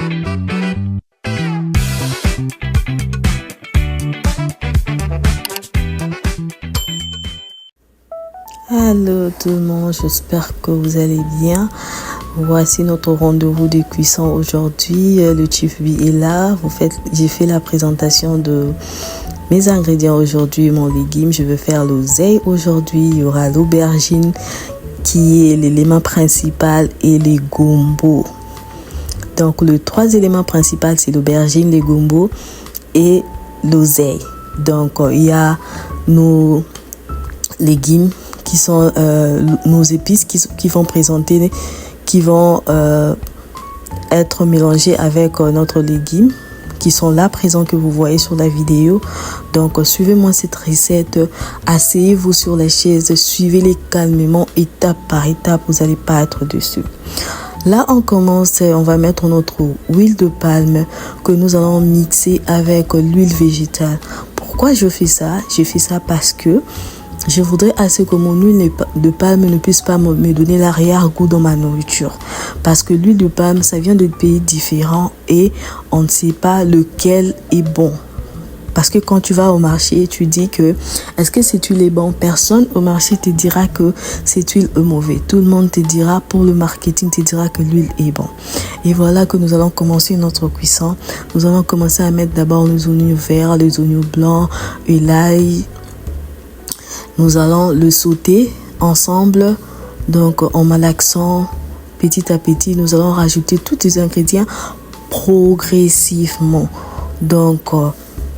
Hello tout le monde, j'espère que vous allez bien. Voici notre rendez-vous de cuisson aujourd'hui. Le Chief B est là. J'ai fait la présentation de mes ingrédients aujourd'hui, mon légume. Je vais faire l'oseille aujourd'hui. Il y aura l'aubergine qui est l'élément principal et les gombo. Donc les trois éléments principaux, c'est l'aubergine, les gombo et l'oseille. Donc il y a nos légumes qui sont nos épices qui vont présenter, qui vont être mélangés avec notre légume, qui sont là présents que vous voyez sur la vidéo. Donc suivez-moi cette recette, asseyez-vous sur les chaises, suivez-les calmement, étape par étape, vous n'allez pas être dessus. Là on commence, on va mettre notre huile de palme que nous allons mixer avec l'huile végétale. Pourquoi je fais ça? Je fais ça parce que je voudrais assez que mon huile de palme ne puisse pas me donner l'arrière-goût dans ma nourriture. Parce que l'huile de palme, ça vient de pays différents et on ne sait pas lequel est bon. Parce que quand tu vas au marché, tu dis que est-ce que cette huile est bonne? Personne au marché te dira que cette huile est mauvaise. Tout le monde te dira, pour le marketing, te dira que l'huile est bonne. Et voilà que nous allons commencer notre cuisson. Nous allons commencer à mettre d'abord les oignons verts, les oignons blancs et l'ail. Nous allons le sauter ensemble, donc en malaxant petit à petit. Nous allons rajouter tous les ingrédients progressivement. Donc,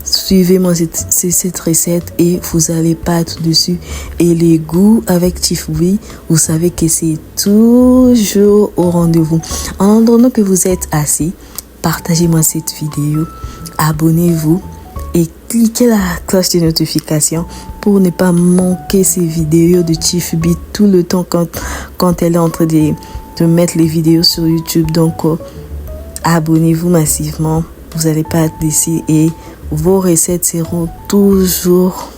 suivez-moi cette recette et vous n'allez pas être dessus. Et les goûts avec Chief B, vous savez que c'est toujours au rendez-vous. En attendant que vous êtes assis, partagez-moi cette vidéo, abonnez-vous et cliquez la cloche de notification pour ne pas manquer ces vidéos de Chief B tout le temps quand elle est en train de mettre les vidéos sur YouTube. Donc abonnez-vous massivement, vous n'allez pas être déçus et vos recettes seront toujours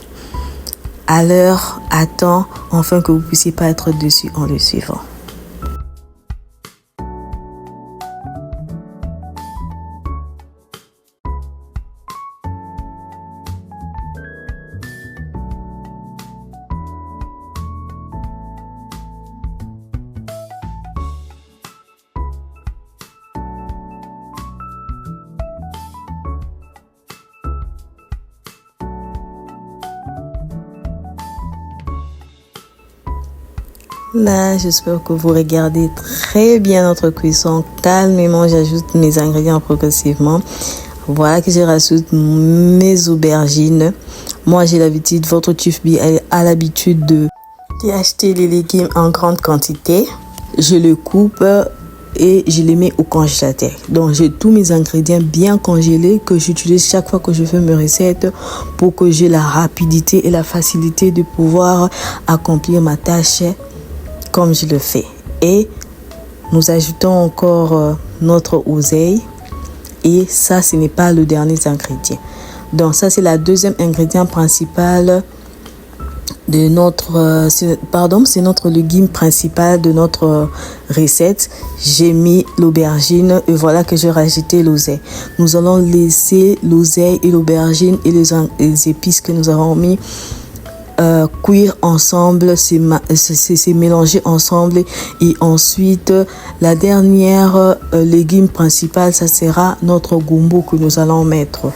à l'heure, à temps, afin que vous ne puissiez pas être déçus en le suivant. Là, j'espère que vous regardez très bien notre cuisson. Calmement, j'ajoute mes ingrédients progressivement. Voilà que je rajoute mes aubergines. Moi, j'ai l'habitude, votre Chief B a l'habitude d'acheter les légumes en grande quantité. Je le coupe et je les mets au congélateur. Donc, j'ai tous mes ingrédients bien congelés que j'utilise chaque fois que je fais mes recettes pour que j'ai la rapidité et la facilité de pouvoir accomplir ma tâche comme je le fais. Et nous ajoutons encore notre oseille. Et ça, ce n'est pas le dernier ingrédient. Donc ça, c'est la deuxième ingrédient principal de notre... c'est notre légume principal de notre recette. J'ai mis l'aubergine et voilà que j'ai rajouté l'oseille. Nous allons laisser l'oseille et l'aubergine et les épices que nous avons mis cuire ensemble, c'est mélanger ensemble et ensuite la dernière légume principal, ça sera notre gombo que nous allons mettre.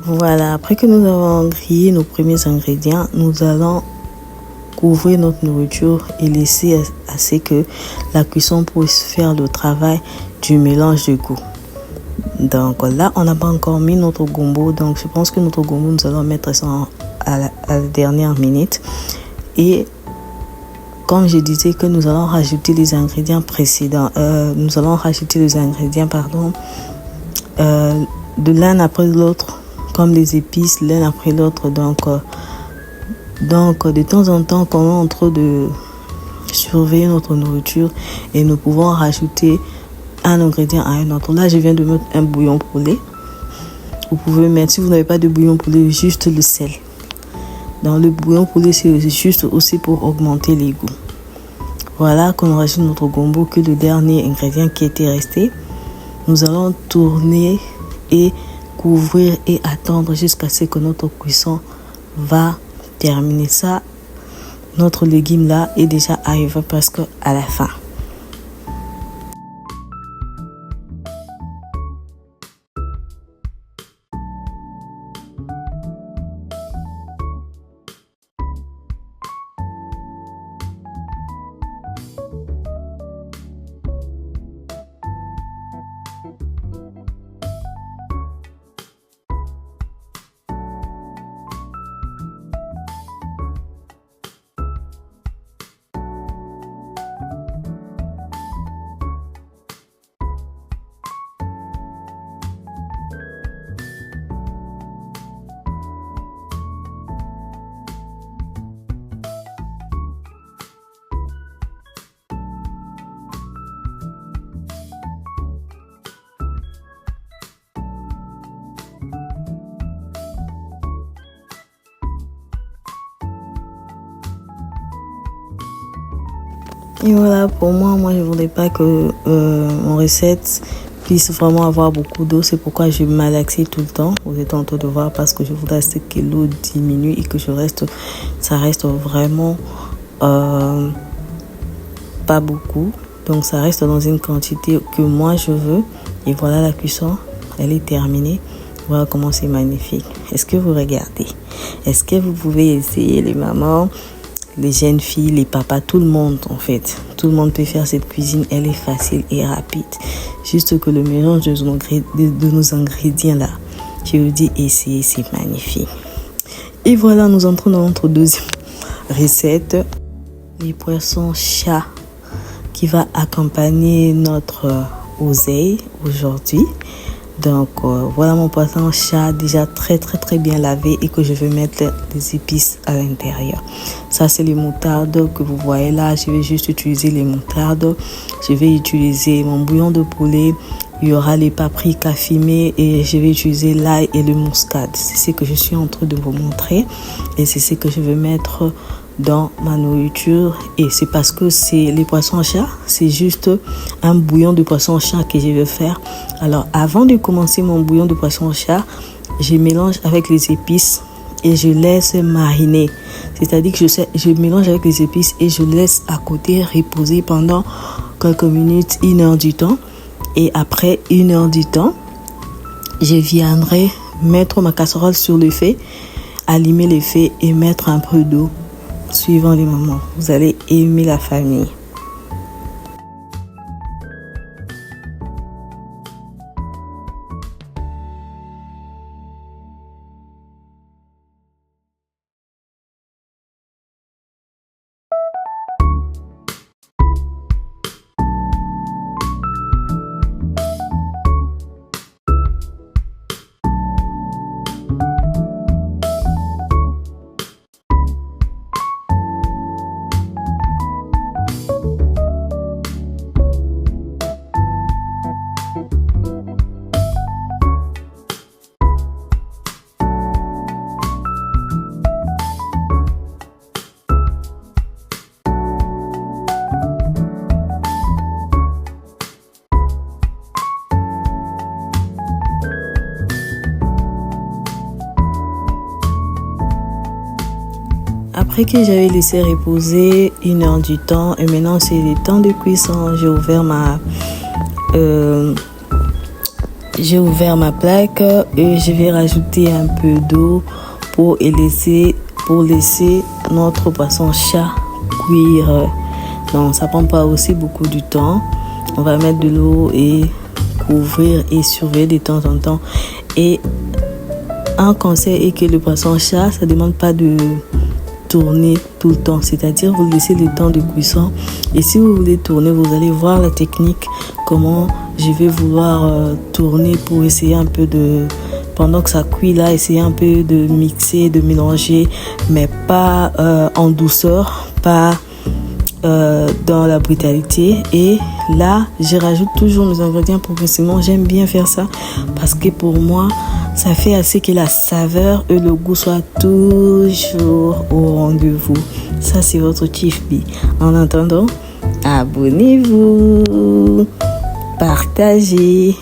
Voilà, après que nous avons grillé nos premiers ingrédients, nous allons couvrir notre nourriture et laisser assez que la cuisson puisse faire le travail du mélange de goût. Donc là, on n'a pas encore mis notre gombo, donc je pense que notre gombo, nous allons mettre ça à la dernière minute. Et comme je disais que nous allons rajouter les ingrédients précédents, nous allons rajouter les ingrédients, de l'un après l'autre, comme les épices, l'un après l'autre. Donc, de temps en temps, quand on est en train de surveiller notre nourriture et nous pouvons rajouter un ingrédient à un autre. Là, je viens de mettre un bouillon poulet. Vous pouvez mettre, si vous n'avez pas de bouillon poulet, juste le sel. Dans le bouillon poulet, c'est juste aussi pour augmenter les goûts. Voilà qu'on rajoute notre gombo, que le dernier ingrédient qui était resté. Nous allons tourner et couvrir et attendre jusqu'à ce que notre cuisson va terminer. Ça, notre légume là est déjà arrivé presque à la fin. Et voilà, pour moi je voulais pas que mon recette puisse vraiment avoir beaucoup d'eau. C'est pourquoi je malaxais tout le temps. Vous êtes en train de voir, parce que je voudrais que l'eau diminue et que ça reste vraiment pas beaucoup. Donc ça reste dans une quantité que moi je veux. Et voilà, la cuisson, elle est terminée. Voilà comment c'est magnifique. Est-ce que vous regardez? Est-ce que vous pouvez essayer, les mamans, les jeunes filles, les papas, tout le monde en fait. Tout le monde peut faire cette cuisine, elle est facile et rapide. Juste que le mélange de nos ingrédients là, je vous dis, essayez, c'est magnifique. Et voilà, nous entrons dans notre deuxième recette. Les poissons chat qui va accompagner notre oseille aujourd'hui. Donc voilà mon poisson chat déjà très bien lavé et que je vais mettre des épices à l'intérieur. Ça c'est les moutardes que vous voyez là. Je vais juste utiliser les moutardes. Je vais utiliser mon bouillon de poulet. Il y aura les paprikas fumées et je vais utiliser l'ail et le muscade. C'est ce que je suis en train de vous montrer et c'est ce que je vais mettre dans ma nourriture. Et c'est parce que c'est les poissons chat, c'est juste un bouillon de poisson chat que je vais faire. Alors avant de commencer mon bouillon de poisson chat, je mélange avec les épices et je laisse mariner. C'est-à-dire que je mélange avec les épices et je laisse à côté reposer pendant quelques minutes, 1 heure du temps. Et après 1 heure du temps, je viendrai mettre ma casserole sur le feu, allumer le feu et mettre un peu d'eau. Suivant les mamans, vous allez aimer la famille. Après que j'avais laissé reposer 1 heure du temps, et maintenant c'est le temps de cuisson, j'ai ouvert j'ai ouvert ma plaque et je vais rajouter un peu d'eau pour laisser notre poisson chat cuire. Donc ça prend pas aussi beaucoup de temps. On va mettre de l'eau et couvrir et surveiller de temps en temps. Et un conseil est que le poisson chat, ça demande pas de tourner tout le temps, c'est-à-dire vous laissez le temps de cuisson et si vous voulez tourner, vous allez voir la technique, comment je vais vouloir tourner pour essayer un peu de, pendant que ça cuit là, essayer un peu de mixer, de mélanger, mais pas en douceur, pas dans la brutalité. Et là, je rajoute toujours mes ingrédients progressivement. J'aime bien faire ça parce que pour moi, ça fait assez que la saveur et le goût soient toujours au rendez-vous. Ça, c'est votre Chief B. En attendant, abonnez-vous, partagez,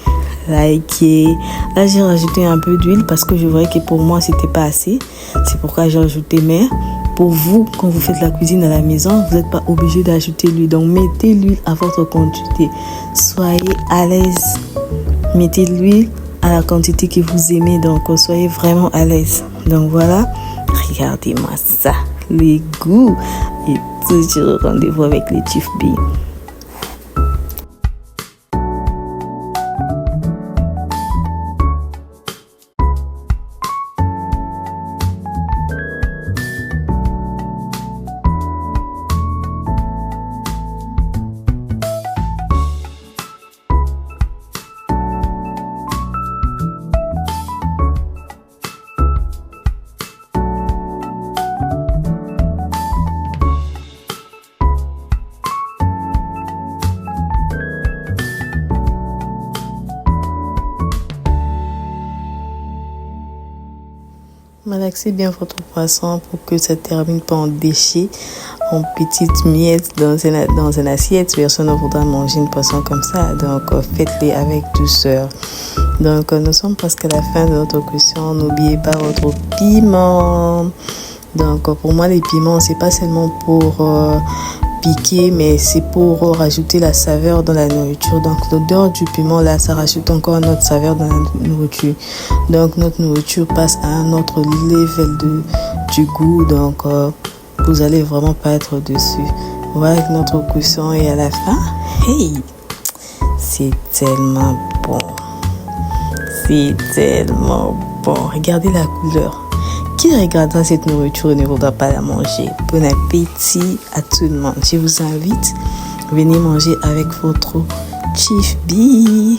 likez. Là, j'ai rajouté un peu d'huile parce que je voyais que pour moi, c'était pas assez. C'est pourquoi j'ai rajouté. Mais pour vous, quand vous faites la cuisine à la maison, vous n'êtes pas obligé d'ajouter l'huile. Donc, mettez l'huile à votre quantité. Soyez à l'aise. Mettez l'huile à la quantité que vous aimez. Donc, soyez vraiment à l'aise. Donc, voilà. Regardez-moi ça. Les goûts. Et toujours rendez-vous avec les Chief B. Malaxez bien votre poisson pour que ça ne termine pas en déchets, en petites miettes dans une assiette. Personne ne voudra manger une poisson comme ça. Donc, faites-les avec douceur. Donc, nous sommes presque à la fin de notre cuisson. N'oubliez pas votre piment. Donc, pour moi, les piments, c'est pas seulement pour piquer, mais c'est pour rajouter la saveur dans la nourriture. Donc l'odeur du piment là, ça rajoute encore notre saveur dans la nourriture. Donc notre nourriture passe à un autre level du goût. Donc vous allez vraiment pas être dessus. Voilà que notre cuisson est à la fin. Hey, c'est tellement bon. C'est tellement bon. Regardez la couleur. Qui regardera cette nourriture ne voudra pas la manger. Bon appétit à tout le monde. Je vous invite, venez manger avec votre Chief B.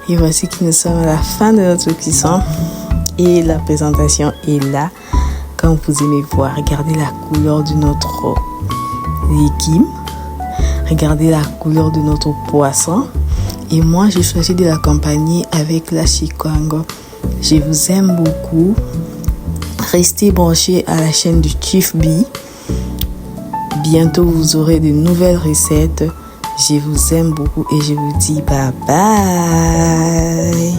Et voici que nous sommes à la fin de notre cuisson. Et la présentation est là. Comme vous aimez voir, regardez la couleur de notre légume. Regardez la couleur de notre poisson. Et moi, j'ai choisi de l'accompagner avec la chikwanga. Je vous aime beaucoup. Restez branchés à la chaîne du Chief B. Bientôt, vous aurez de nouvelles recettes. Je vous aime beaucoup et je vous dis bye bye.